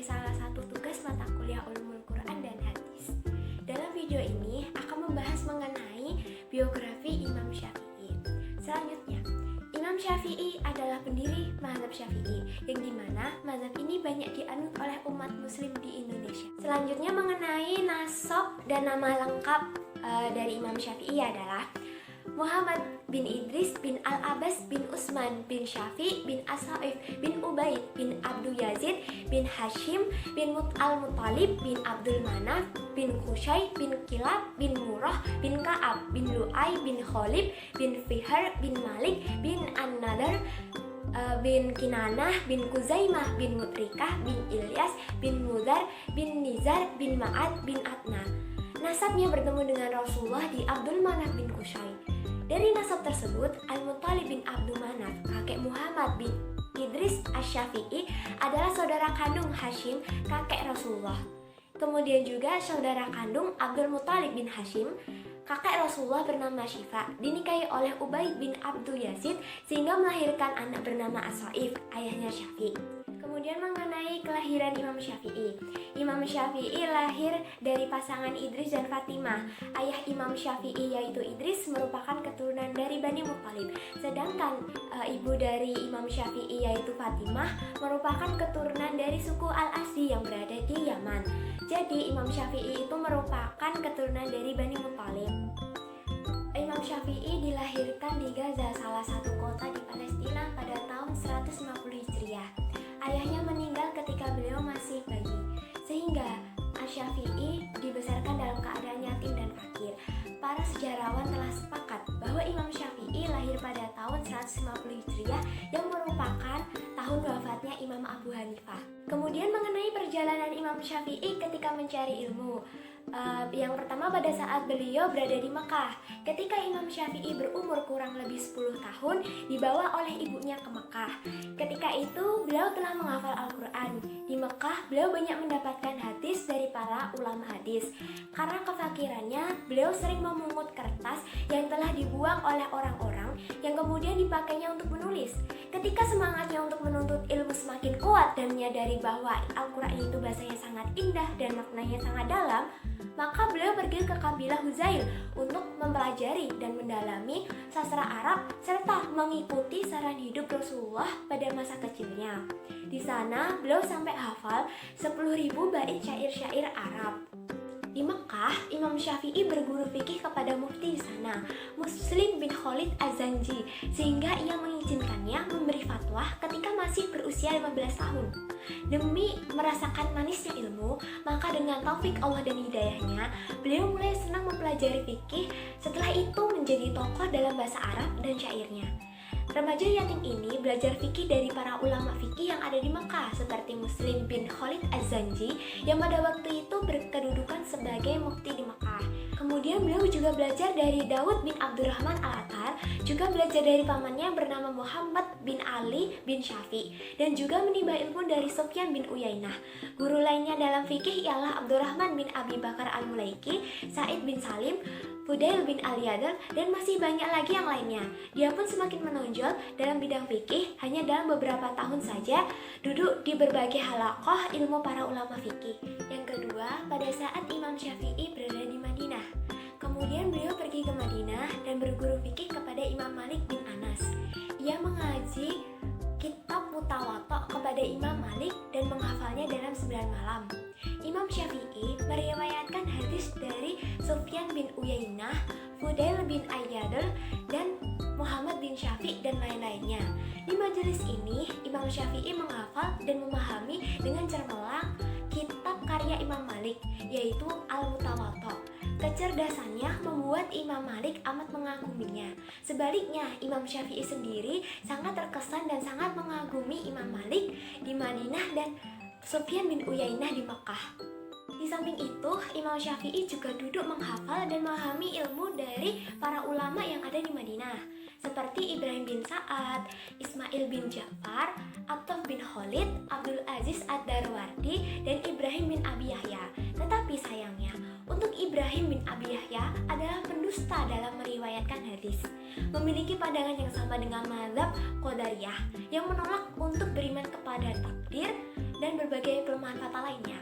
sebagai salah satu tugas mata kuliah Ulumul Quran dan Hadis. Dalam video ini akan membahas mengenai biografi Imam Syafi'i. Selanjutnya, Imam Syafi'i adalah pendiri mazhab Syafi'i, yang dimana mazhab ini banyak dianut oleh umat muslim di Indonesia. Selanjutnya mengenai nasab dan nama lengkap dari Imam Syafi'i adalah Muhammad bin Idris bin Al-Abbas bin Utsman bin Syafi' bin As-Sa'if bin Ubaid bin Abdul Yazid bin Hashim bin Al-Muttalib bin Abdul Manaf bin Qusay bin Kilab bin Murrah bin Ka'ab bin Lu'ay bin Khalid bin Fihr bin Malik bin An-Nadar bin Kinanah bin Kuzaimah bin Mutrikah bin Ilyas bin Mudhar bin Nizar bin Ma'ad bin Adna. Nasabnya bertemu dengan Rasulullah di Abdul Manaf bin Qusay. Dari nasab tersebut, Al-Muttalib bin Abdul Manaf, kakek Muhammad bin Idris Asy-Syafi'i, adalah saudara kandung Hashim, kakek Rasulullah. Kemudian juga saudara kandung Abdul Muttalib bin Hashim, kakek Rasulullah bernama Syifa, dinikahi oleh Ubaid bin Abdul Yazid sehingga melahirkan anak bernama As-Sa'if, ayahnya Syafi'. Kemudian mengenai kelahiran Imam Syafi'i. Imam Syafi'i lahir dari pasangan Idris dan Fatimah. Ayah Imam Syafi'i yaitu Idris merupakan keturunan dari Bani Muttalib. Sedangkan ibu dari Imam Syafi'i yaitu Fatimah merupakan keturunan dari suku Al-Asdi yang berada di Yaman. Jadi Imam Syafi'i itu merupakan keturunan dari Bani Muttalib. Imam Syafi'i dilahirkan di Gaza, salah satu kota di Palestina pada tahun 150 Hijriah. Ayahnya meninggal ketika beliau masih bayi, sehingga Asy-Syafi'i dibesarkan dalam keadaan yatim dan fakir. Para sejarawan telah sepakat bahwa Imam Syafi'i lahir pada tahun 150 Hijriah yang merupakan tahun wafatnya Imam Abu Hanifah. Kemudian mengenai perjalanan Imam Syafi'i ketika mencari ilmu. Yang pertama pada saat beliau berada di Mekah. Ketika Imam Syafi'i berumur kurang lebih 10 tahun, dibawa oleh ibunya ke Mekah. Ketika itu beliau telah menghafal Al-Quran. Di Mekah beliau banyak mendapatkan hadis dari para ulama hadis. Karena kefakirannya, beliau sering memungut kertas yang telah dibuang oleh orang-orang yang kemudian dipakainya untuk menulis. Ketika semangatnya untuk menuntut ilmu semakin kuat dan menyadari bahwa Al-Quran itu bahasanya sangat indah dan maknanya sangat dalam, maka beliau pergi ke kabilah Huzail untuk mempelajari dan mendalami sastra Arab serta mengikuti saran hidup Rasulullah pada masa kecilnya. Di sana beliau sampai hafal 10.000 bait syair-syair Arab. Di Mekah, Imam Syafi'i berguru fikih kepada mufti di sana, Muslim bin Khalid Az-Zanji, sehingga ia mengizinkannya memberi fatwa ketika masih berusia 15 tahun. Demi merasakan manisnya ilmu, maka dengan taufik Allah dan hidayahnya, beliau mulai senang mempelajari fikih, setelah itu menjadi tokoh dalam bahasa Arab dan syairnya. Remaja yatim ini belajar fikih dari para ulama fikih yang ada di Mekah seperti Muslim bin Khalid Az-Zanji yang pada waktu itu berkedudukan sebagai mufti di Mekah. Kemudian beliau juga belajar dari Daud bin Abdurrahman Al-Attar, juga belajar dari pamannya bernama Muhammad bin Ali bin Syafi', dan juga menimba ilmu dari Sufyan bin Uyainah. Guru lainnya dalam fikih ialah Abdurrahman bin Abi Bakar Al-Mulaiki, Sa'id bin Salim, Fudail bin Al-Yadar, dan masih banyak lagi yang lainnya. Dia pun semakin menonjol dalam bidang fikih hanya dalam beberapa tahun saja duduk di berbagai halaqah ilmu para ulama fikih. Yang kedua, pada saat Imam Syafi'i berada di Madinah. Kemudian beliau pergi ke Madinah dan berguru fikih kepada Imam Malik bin Anas. Ia mengaji kitab Mutawatta kepada Imam Malik dan menghafalnya dalam 9 malam. Imam Syafi'i meriwayatkan hadis dari Sufyan bin Uyainah, Fudail bin Ayyadul, dan Muhammad bin Syafi' dan lain-lainnya. Di majelis ini, Imam Syafi'i menghafal dan memahami dengan cermelang kitab karya Imam Malik, yaitu Al-Mutawatta. Kecerdasannya membuat Imam Malik amat mengaguminya. Sebaliknya, Imam Syafi'i sendiri sangat terkesan dan sangat mengagumi Imam Malik di Madinah dan Sufyan bin Uyainah di Mekah. Di samping itu, Imam Syafi'i juga duduk menghafal dan memahami ilmu dari para ulama yang ada di Madinah, seperti Ibrahim bin Sa'ad, Ismail bin Ja'far, Athaf bin Khalid, Abdul Aziz Ad-Darwardi, dan Ibrahim bin Abi Yahya. Tetapi sayangnya, untuk Ibrahim bin Abi Yahya adalah pendusta dalam meriwayatkan hadis, memiliki pandangan yang sama dengan mazhab Qadariyah yang menolak untuk beriman kepada takdir dan dan berbagai kelemahan fatal lainnya.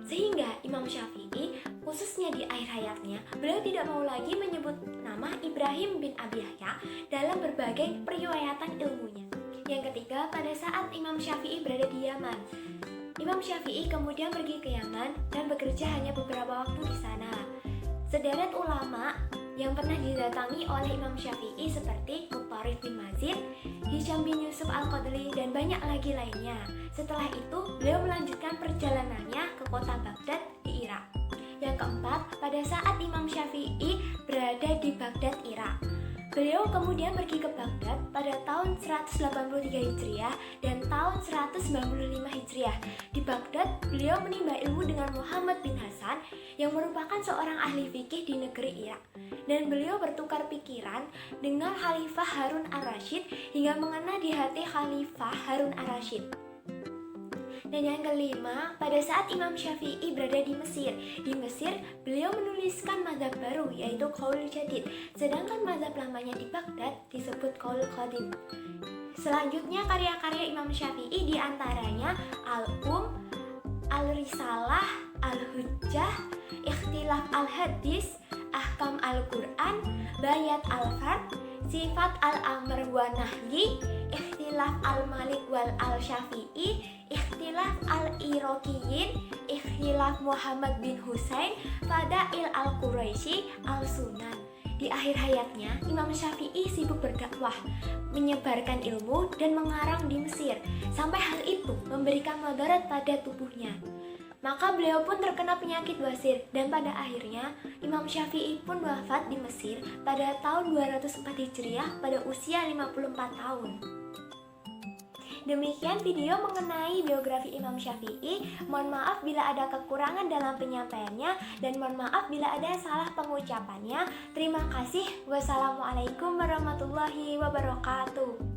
Sehingga Imam Syafi'i, khususnya di akhir hayatnya, beliau tidak mau lagi menyebut nama Ibrahim bin Abi Yahya dalam berbagai periwayatan ilmunya. Yang ketiga, pada saat Imam Syafi'i berada di Yaman, Imam Syafi'i kemudian pergi ke Yaman dan bekerja hanya beberapa waktu di sana. Sederet ulama yang pernah didatangi oleh Imam Syafi'i seperti Mutarrif bin Mazid, Hisham bin Yusuf Al-Qadri, dan banyak lagi lainnya. Setelah itu, beliau melanjutkan perjalanannya ke kota Baghdad di Irak. Yang keempat, pada saat Imam Syafi'i berada di Baghdad, Irak, beliau kemudian pergi ke Baghdad pada tahun 183 Hijriah dan tahun 195 Hijriah. Di Baghdad, beliau menimba ilmu dengan Muhammad bin Hasan yang merupakan seorang ahli fikih di negeri Irak. Dan beliau bertukar pikiran dengan Khalifah Harun ar-Rasyid hingga mengena di hati Khalifah Harun ar-Rasyid. Dan yang kelima, pada saat Imam Syafi'i berada di Mesir. Di Mesir, beliau menuliskan mazhab baru, yaitu Qaul Jadid. Sedangkan mazhab lamanya di Baghdad disebut Qaul Qadim. Selanjutnya, karya-karya Imam Syafi'i diantaranya Al-Um, Al-Risalah, Al-Hujjah, Ikhtilaf Al-Hadis, Ahkam Al-Quran, Bayat Al-Fard, Sifat Al-Amr wa Nahyi, Ikhtilaf Al-Malik wal Al-Syafi'i, Ikhtilaf Al-Iraqiyin, Ikhtilaf Muhammad bin Husain, Fadail Al-Quraisy, Al-Sunan. Di akhir hayatnya, Imam Syafi'i sibuk berdakwah, menyebarkan ilmu dan mengarang di Mesir, sampai hal itu memberikan madarat pada tubuhnya. Maka beliau pun terkena penyakit basir, dan pada akhirnya Imam Syafi'i pun wafat di Mesir pada tahun 204 Hijriah pada usia 54 tahun. Demikian video mengenai biografi Imam Syafi'i. Mohon maaf bila ada kekurangan dalam penyampaiannya, dan mohon maaf bila ada salah pengucapannya. Terima kasih. Wassalamualaikum warahmatullahi wabarakatuh.